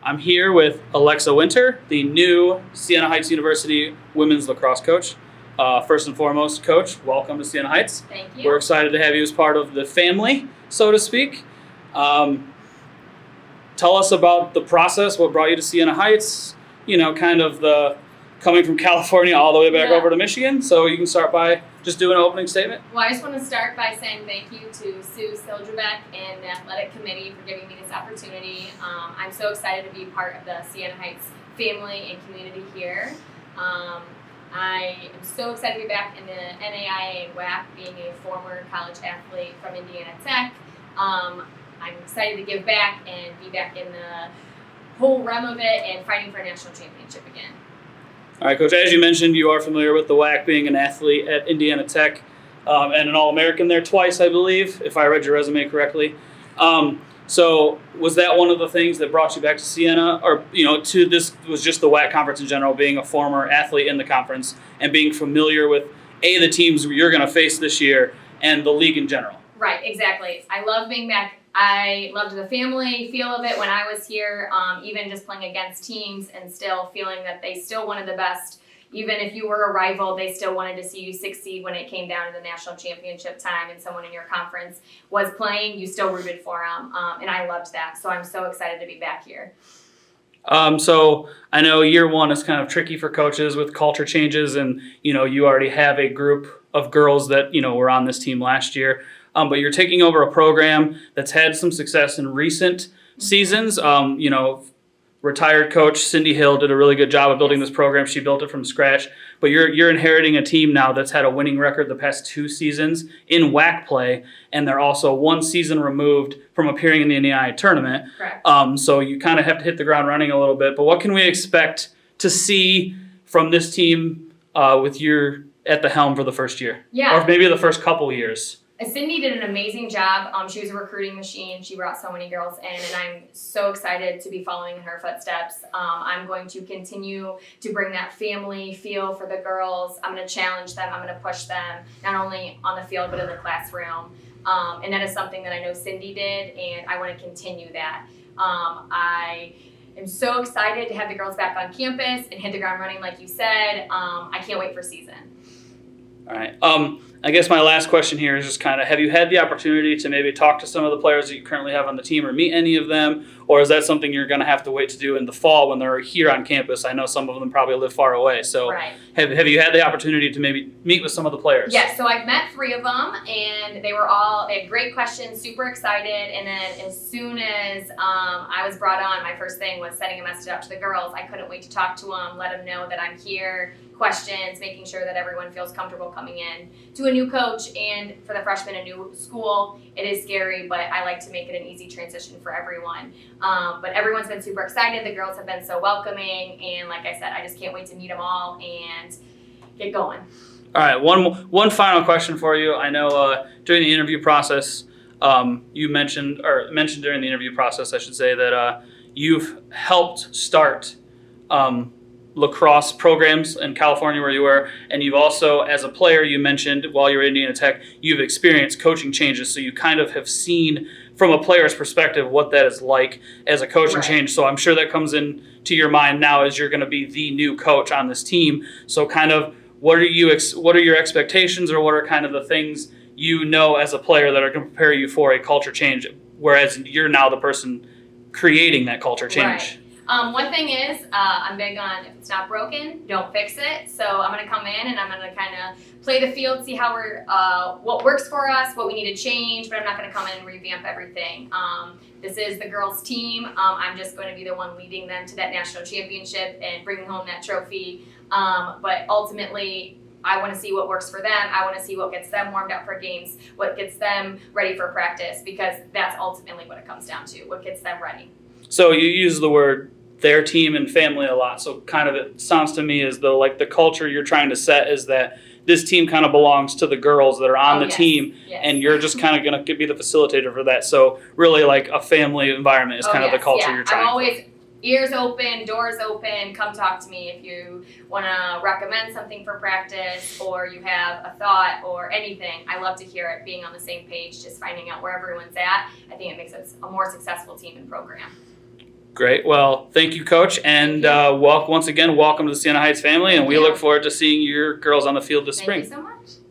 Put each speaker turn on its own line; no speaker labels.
I'm here with Alexa Winter, the new Siena Heights University women's lacrosse coach. First and foremost, Coach, welcome to Siena Heights.
Thank you.
We're excited to have you as part of the family, so to speak. Tell us about the process, what brought you to Siena Heights, kind of the coming from California all the way back over to Michigan. So you can start by just doing an opening statement.
Well, I just want to start by saying thank you to Sue Sildrebeck and the athletic committee for giving me this opportunity. I'm so excited to be part of the Siena Heights family and community here. I am so excited to be back in the NAIA and WAC, being a former college athlete from Indiana Tech. I'm excited to give back and be back in the whole realm of it and fighting for a national championship again.
All right, Coach, as you mentioned, you are familiar with the WAC, being an athlete at Indiana Tech and an All-American there twice, I believe, if I read your resume correctly. So was that one of the things that brought you back to Siena, or, to this was just the WAC conference in general, being a former athlete in the conference and being familiar with, the teams you're going to face this year and the league in general? Right,
exactly. I love being back. I loved the family feel of it when I was here, even just playing against teams and still feeling that they still wanted the best. Even if you were a rival, they still wanted to see you succeed when it came down to the national championship time and someone in your conference was playing, you still rooted for them. And I loved that. So I'm so excited to be back here.
So I know year one is kind of tricky for coaches with culture changes, and, you already have a group of girls that, were on this team last year. But you're taking over a program that's had some success in recent seasons. Retired coach Cindy Hill did a really good job of building this program. She built it from scratch. But you're inheriting a team now that's had a winning record the past 2 seasons in WAC play, and they're also 1 season removed from appearing in the NAIA tournament.
Correct.
So you kind of have to hit the ground running a little bit. But what can we expect to see from this team with you at the helm for the first year?
Yeah.
Or maybe the first couple years?
Cindy did an amazing job. She was a recruiting machine. She brought so many girls in, and I'm so excited to be following in her footsteps. I'm going to continue to bring that family feel for the girls. I'm going to challenge them. I'm going to push them, not only on the field, but in the classroom. And that is something that I know Cindy did, and I want to continue that. I am so excited to have the girls back on campus and hit the ground running, like you said. I can't wait for season.
All right. I guess my last question here is just kind of, have you had the opportunity to maybe talk to some of the players that you currently have on the team or meet any of them? Or is that something you're going to have to wait to do in the fall when they're here on campus? I know some of them probably live far away. So
right.
Have you had the opportunity to maybe meet with some of the players?
Yes. So I've met 3 of them, and they had great questions, super excited. And then as soon as I was brought on, my first thing was sending a message out to the girls. I couldn't wait to talk to them, let them know that I'm here, questions, making sure that everyone feels comfortable coming in to a new coach, and for the freshmen, a new school. It is scary, but I like to make it an easy transition for everyone. But everyone's been super excited. The girls have been so welcoming, and like I said, I just can't wait to meet them all and get going.
All right, one final question for you. I know during the interview process, you mentioned during the interview process, I should say, that you've helped start lacrosse programs in California where you were, and you've also, as a player, you mentioned while you were at Indiana Tech, you've experienced coaching changes, so you kind of have seen from a player's perspective what that is like as a coaching change. So I'm sure that comes in to your mind now as you're going to be the new coach on this team. So kind of what are your expectations, or what are kind of the things as a player that are going to prepare you for a culture change, whereas you're now the person creating that culture change?
Right. One thing is, I'm big on, if it's not broken, don't fix it. So I'm going to come in and I'm going to kind of play the field, see how what works for us, what we need to change, but I'm not going to come in and revamp everything. This is the girls' team. I'm just going to be the one leading them to that national championship and bringing home that trophy. But ultimately, I want to see what works for them. I want to see what gets them warmed up for games, what gets them ready for practice, because that's ultimately what it comes down to, what gets them ready.
So you use the word their team and family a lot. So kind of it sounds to me as though like the culture you're trying to set is that this team kind of belongs to the girls that are on the team, and you're just kind of going to be the facilitator for that. So really like a family environment is kind of the culture you're trying.
I'm always ears open, doors open, come talk to me if you want to recommend something for practice or you have a thought or anything. I love to hear it, being on the same page, just finding out where everyone's at. I think it makes us a more successful team and program.
Great. Well, thank you, Coach, and once again, welcome to the Siena Heights family, and we
Thank you.
look forward to seeing your girls on the field this
Thank
spring.
you so much.